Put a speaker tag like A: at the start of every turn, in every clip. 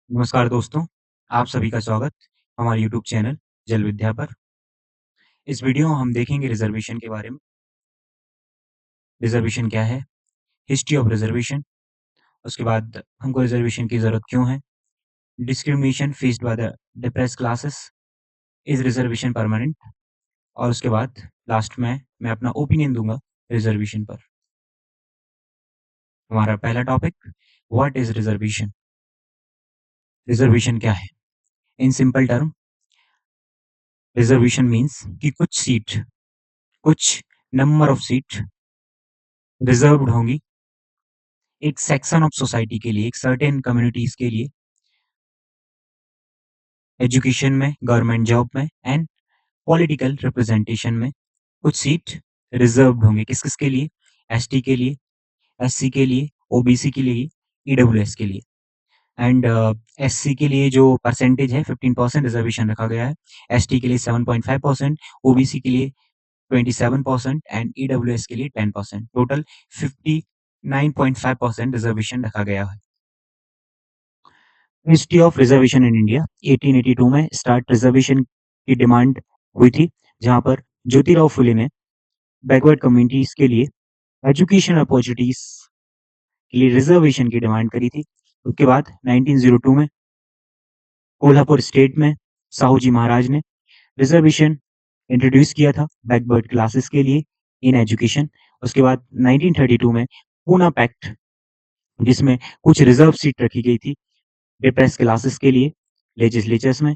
A: नमस्कार दोस्तों, आप सभी का स्वागत हमारे यूट्यूब चैनल जल विद्या पर। इस वीडियो में हम देखेंगे रिज़र्वेशन के बारे में। रिज़र्वेशन क्या है? हिस्ट्री ऑफ रिज़र्वेशन, उसके बाद हमको रिज़र्वेशन की ज़रूरत क्यों है? Discrimination faced by the depressed classes, is reservation permanent? और उसके बाद लास्ट में मैं अपना ओपिनियन दूँगा रिज़र्वेशन पर। हमारा पहला topic, what is reservation? Reservation क्या है? In simple term, reservation means कि कुछ नंबर ऑफ सीट रिज़र्व्ड होंगी एक सेक्शन ऑफ सोसाइटी के लिए, एक सर्टेन कम्युनिटीज़ के लिए, एजुकेशन में, गवर्नमेंट जॉब में एंड पॉलिटिकल रिप्रेजेंटेशन में कुछ सीट रिज़र्व्ड होंगे। किस-किस के लिए? एसटी के लिए, एससी के लिए, ओबीसी के लिए, ईडब्ल्यूएस के लिए एंड एससी के लिए जो परसेंटेज है 15% रिज़र्वेशन रखा गया है, एसटी के लिए 7.5%, ओबीसी के लिए 27% एंड ईडब्ल्यूएस के लिए 10%, टोटल 59.5% रिज़र्वेशन रखा गया है। History of reservation in India 1882 में स्टार्ट रिजर्वेशन की डिमांड हुई थी, जहां पर ज्योतिराव फुले ने बैकवर्ड कम्युनिटीज के लिए एजुकेशन अपॉर्चुनिटीज के लिए रिजर्वेशन की डिमांड करी थी। उसके बाद 1902 में कोल्हापुर स्टेट में साहू जी महाराज ने रिजर्वेशन इंट्रोड्यूस किया था बैकवर्ड क्लासेस के लिए इन एजुकेशन। उसके बाद 1932 में पूना पैक्ट, जिसमें कुछ रिजर्व सीट रखी गई थी डिप्रेस क्लासेस के लिए लेजिस्लेचर्स में।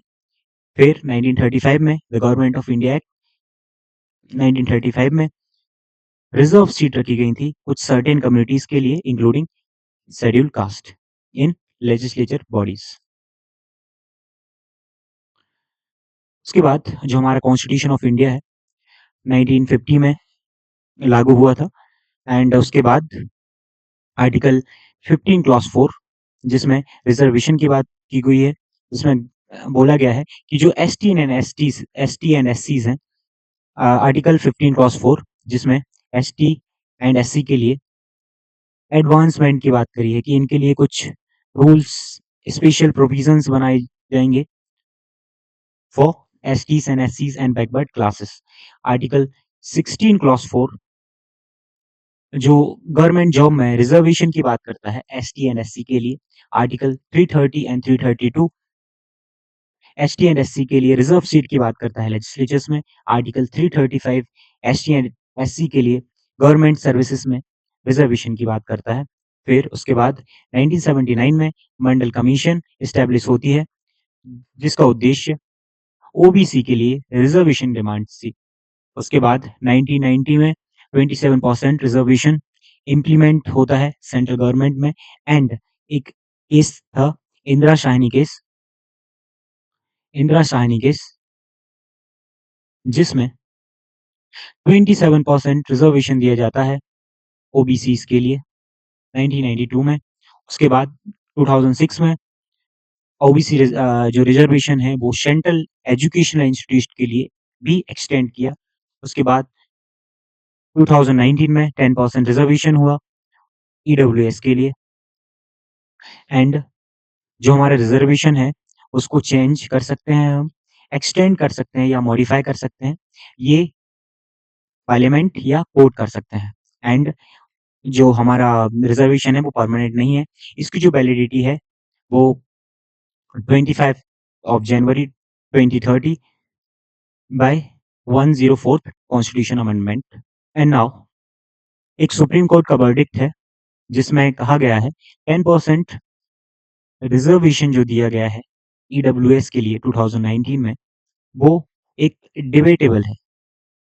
A: फिर 1935 में the government of India act 1935 में रिजर्व सीट रखी गई थी कुछ सर्टेन कम्युनिटीज के लिए इंक्लूडिंग शेड्यूल्ड कास्ट इन लेजिस्लेचर बॉडीज। उसके बाद जो हमारा कॉन्स्टिट्यूशन ऑफ इंडिया है 1950 में लागू हुआ था एंड उसके बाद आर्टिकल 15 क्लॉज 4, जिसमें रिजर्वेशन की बात की गई है, जिसमें बोला गया है कि जो एसटी एंड एससीज हैं, आर्टिकल 15 क्लॉज 4 जिसमें एसटी एंड एससी के लिए एडवांसमेंट की बात करी है कि इनके लिए कुछ रूल्स, स्पेशल प्रोविजंस बनाए जाएंगे फॉर एसटीज एंड एससीज and backward classes. Article 16 clause 4 जो गवर्नमेंट जॉब में रिजर्वेशन की बात करता है एसटी एंड एससी के लिए। Article 330 and 332 ST and SC के लिए रिजर्व सीट की बात करता है लेजिस्लेचर्स में। आर्टिकल 335 एसटी एंड एससी के लिए गवर्नमेंट सर्विसेज में रिजर्वेशन की बात करता है। फिर उसके बाद 1979 में मंडल कमीशन एस्टेब्लिश होती है, जिसका उद्देश्य ओबीसी के लिए रिजर्वेशन डिमांड्स थी। उसके बाद 1990 में 27% रिजर्वेशन इम्प्लीमेंट होता है सेंट्रल गवर्नमेंट में एंड एक केस था इंदिरा शाहनी केस, जिसमें 27% रिजर्वेशन दिया जाता है ओबीसीज के लिए 1992 में। उसके बाद 2006 में ओबीसी जो रिजर्वेशन है वो सेंट्रल एजुकेशनल इंस्टीट्यूट के लिए भी एक्सटेंड किया। उसके बाद 2019 में 10% रिजर्वेशन हुआ ईडब्ल्यूएस के लिए एंड जो हमारा रिजर्वेशन है उसको चेंज कर सकते हैं हम, एक्सटेंड कर सकते हैं या मॉडिफाई कर सकते हैं। ये पार्लियामेंट या कोर्ट कर सकते हैं एंड जो हमारा रिजर्वेशन है वो परमानेंट नहीं है। इसकी जो वैलिडिटी है वो 25 ऑफ जनवरी 2030 by 104th constitution amendment. And now एक सुप्रीम कोर्ट का वर्डिक्ट है, जिसमें कहा गया है 10% रिजर्वेशन जो दिया गया है ईडब्ल्यूएस के लिए 2019 में, वो एक डिबेटेबल है,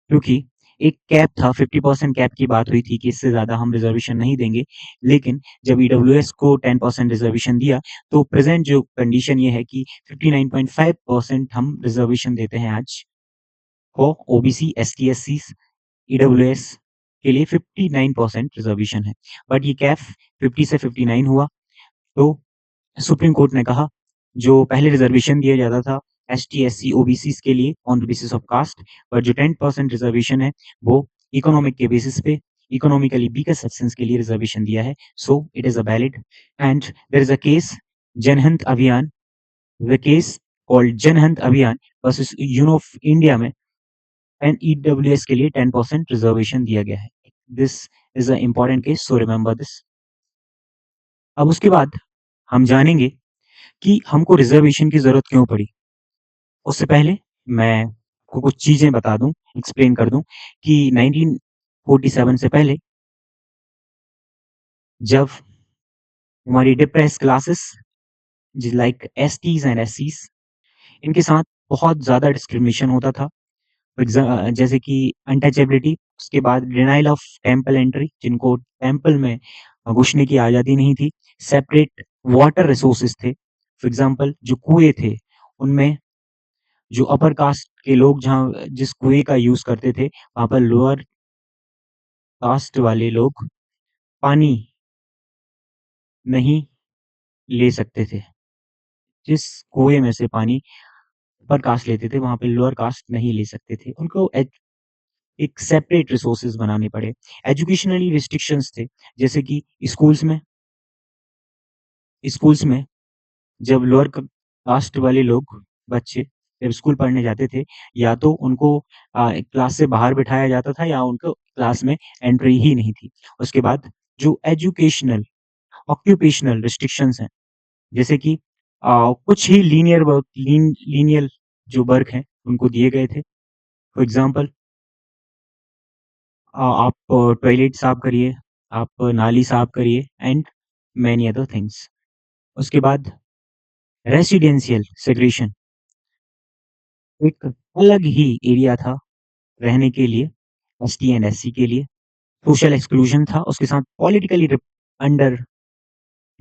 A: क्योंकि एक कैप था, 50% कैप की बात हुई थी कि इससे ज़्यादा हम रिजर्वेशन नहीं देंगे। लेकिन जब ईडब्ल्यूएस को 10% रिजर्वेशन दिया, तो प्रेज़ेंट जो कंडीशन ये है कि 59.5% हम रिजर्वेशन देते हैं आज फॉर ओबीसी, एसटी, एससीज़, ईडब्ल्यूएस के लिए 59% रिजर्वेशन है। बट ये कैप 50 से 59 हुआ, तो सुप्रीम कोर्ट ने कहा जो पहले रिजर्वेशन दिया जाता था एसटी, एससी, ओबीसीज़ के लिए on the basis of caste, पर जो 10% रिजर्वेशन है वो इकोनॉमिक के बेसिस पे इकोनॉमिकली वीकर सेक्शंस के लिए रिजर्वेशन दिया है। So it is a valid and there is a case Janhit Abhiyan the case called जनहित अभियान वर्सेस यूनो ऑफ इंडिया में एनईडब्ल्यूएस के लिए 10% रिजर्वेशन दिया गया है। This is a important case, so remember this. अब उसके बाद हम जानेंगे कि हमको रिजर्वेशन की जरूरत क्यों पड़ी। उससे पहले मैं आपको कुछ चीजें बता दूं, एक्सप्लेन कर दूं कि 1947 से पहले जब हमारी depress classes like STs and एससीज, इनके साथ बहुत ज्यादा डिस्क्रिमिनेशन होता था। जैसे कि अनटचेबिलिटी, उसके बाद डिनाइल ऑफ टेम्पल एंट्री, जिनको टेम्पल में घुसने की आज़ादी नहीं थी। सेपरेट वाटर रिसोर्सेज थे, फॉर एग्जांपल जो कुएं थे उनमें जो अपर कास्ट के लोग जहाँ जिस कुएं का यूज करते थे वहां पर लोअर कास्ट वाले लोग पानी नहीं ले सकते थे। जिस कुएं में से पानी अपर कास्ट लेते थे वहां पे लोअर कास्ट नहीं ले सकते थे, उनको एक सेपरेट रिसोर्सेज बनाने पड़े। एजुकेशनली रिस्ट्रिक्शंस थे, जैसे कि स्कूल्स में जब लोअर कास्ट वाले लोग बच्चे जब स्कूल पढ़ने जाते थे, या तो उनको क्लास से बाहर बिठाया जाता था या उनको क्लास में एंट्री ही नहीं थी। उसके बाद जो एजुकेशनल ऑक्यूपेशनल रिस्ट्रिक्शंस हैं, जैसे कि कुछ ही लीनियर जो वर्क हैं उनको दिए गए थे। फॉर एग्जांपल आप टॉयलेट साफ करिए, आप नाली साफ करिए एंड मैनी अदर थिंग्स। उसके बाद रेसिडेंशियल सेग्रीगेशन, एक अलग ही एरिया था रहने के लिए एसटी एंड एससी के लिए। सोशल एक्सक्लूजन था, उसके साथ पॉलिटिकली अंडर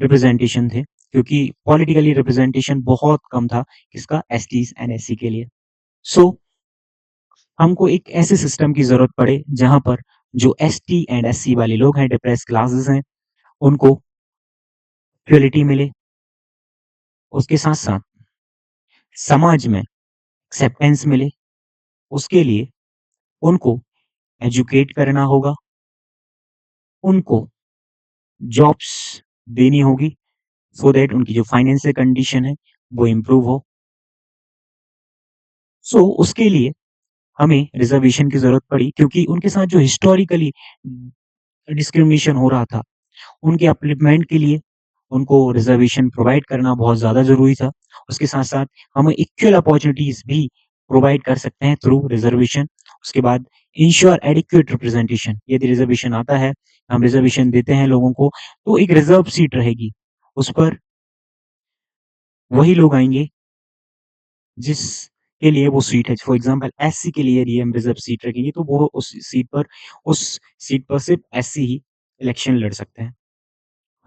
A: रिप्रेजेंटेशन थे, क्योंकि पॉलिटिकली रिप्रेजेंटेशन बहुत कम था किसका, एसटीज एंड एससी के लिए। सो हमको एक ऐसे सिस्टम की जरूरत पड़े जहां पर जो एसटी एंड एससी वाले लोग हैं, डिप्रेस क्लासेस हैं, उनको इक्वलिटी मिले। उसके साथ साथ समाज में एक्सेप्टेंस मिले। उसके लिए उनको एजुकेट करना होगा, उनको जॉब्स देनी होगी, सो दैट उनकी जो फाइनेंशियल कंडीशन है वो इम्प्रूव हो। सो उसके लिए हमें रिजर्वेशन की जरूरत पड़ी, क्योंकि उनके साथ जो हिस्टोरिकली डिस्क्रिमिनेशन हो रहा था, उनके अपलिफ्टमेंट के लिए उनको रिजर्वेशन प्रोवाइड करना बहुत ज़्यादा ज़रूरी था। उसके साथ-साथ हम इक्वल अपॉर्च्युनिटीज़ भी प्रोवाइड कर सकते हैं थ्रू रिजर्वेशन। उसके बाद इंश्योर एडिक्वेट रिप्रेजेंटेशन, यदि रिजर्वेशन आता है, हम रिजर्वेशन देते हैं लोगों को, तो एक रिजर्व सीट रहेगी। उस पर वही लोग आएँगे जिसके लिए वो सीट है। फॉर एग्ज़ाम्पल एससी के लिए यदि हम रिजर्व सीट रखेंगे, तो वो उस सीट पर सिर्फ एससी ही इलेक्शन लड़ सकते हैं।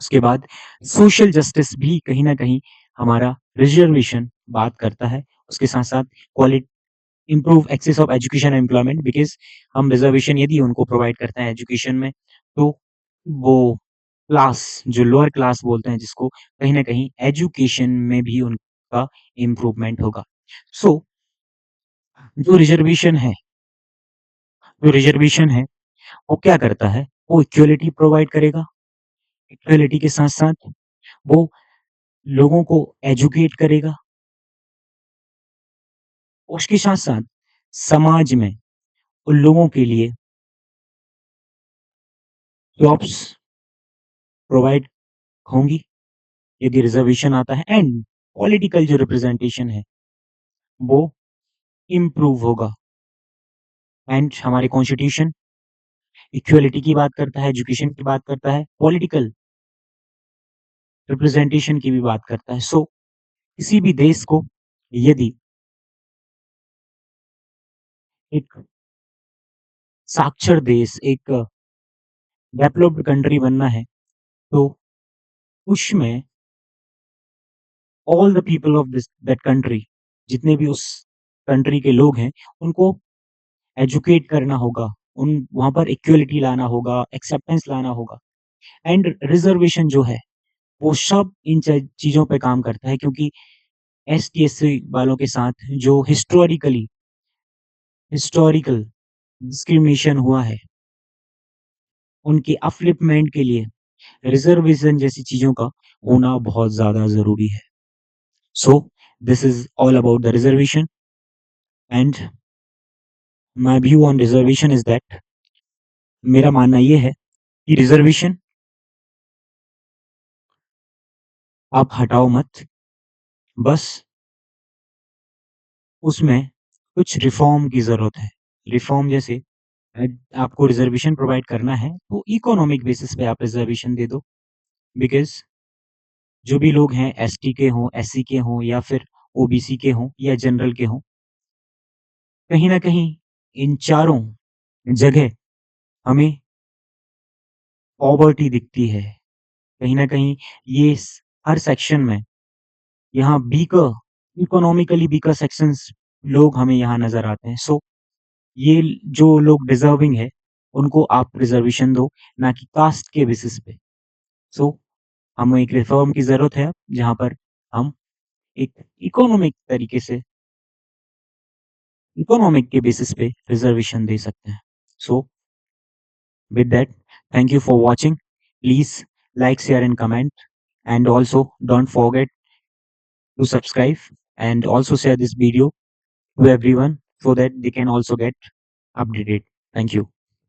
A: उसके बाद सोशल जस्टिस भी कहीं न कहीं हमारा रिज़र्वेशन बात करता है। उसके साथ-साथ क्वालि improve access of education and employment, because हम रिज़र्वेशन यदि उनको प्रोवाइड करते हैं एजुकेशन में, तो वो क्लास जो लोअर क्लास बोलते हैं जिसको, कहीं न कहीं एजुकेशन में भी उनका इम्प्रूवमेंट होगा। सो जो रिज़र्वेशन है, वो क्या करता है? वो इक्वालिटी प्रोवाइड करेगा। इक्वालिटी के साथ-साथ वो लोगों को एजुकेट करेगा। उसके साथ-साथ समाज में उन लोगों के लिए जॉब्स प्रोवाइड होंगी यदि रिज़र्वेशन आता है, एंड पॉलिटिकल जो रिप्रेजेंटेशन है वो इम्प्रूव होगा। एंड हमारे कॉन्स्टिट्यूशन इक्वालिटी की बात करता है, एजुकेशन की बात करता है, पॉलिटिकल रिप्रेजेंटेशन की भी बात करता है। सो किसी भी देश को यदि एक साक्षर देश, एक डेवलप्ड कंट्री बनना है, तो उसमें all the people of this that country, जितने भी उस कंट्री के लोग हैं, उनको एजुकेट करना होगा, उन वहाँ पर इक्वालिटी लाना होगा, एक्सेप्टेंस लाना होगा। एंड रिज़र्वेशन जो है, वो सब इन चीज़ों पे काम करता है, क्योंकि एसटी-एससी वालों के साथ जो हिस्टोरिकल डिस्क्रिमिनेशन हुआ है, उनके अपलिफ्टमेंट के लिए रिज़र्वेशन जैसी चीज़ों का होना बहुत ज़्यादा ज़रूरी है। सो This is all about the reservation, and my view on reservation is that मेरा मानना ये है कि रिजर्वेशन आप हटाओ मत, बस उसमें कुछ रिफ़ॉर्म की ज़रूरत है। रिफ़ॉर्म जैसे अ, आपको रिज़र्वेशन प्रोवाइड करना है, तो इकोनॉमिक बेसिस पे आप रिज़र्वेशन दे दो। बिकॉज़ जो भी लोग हैं एसटी के हों, एससी के हों या फिर ओबीसी के हों या जनरल के हों, कहीं न कहीं इन चारों जगह हमें पॉवर्टी दिखती है। कहीं न कहीं ये हर सेक्शन में यहाँ वीकर इकोनॉमिकली वीकर सेक्शंस लोग हमें यहाँ नज़र आते हैं। सो ये जो लोग डिज़र्विंग है, उनको आप रिज़र्वेशन दो, ना कि कास्ट के बेसिस पे। सो हमें एक रिफ़ॉर्म की ज़रूरत है, जहाँ पर हम एक इकोनॉमिक तरीके से इकोनॉमिक के बेसिस पे रिज़र्वेशन दे सकते हैं। सो with that, thank you for watching. Please like, share and comment, and also don't forget to subscribe and also share this video to everyone so that they can also get updated. Thank you.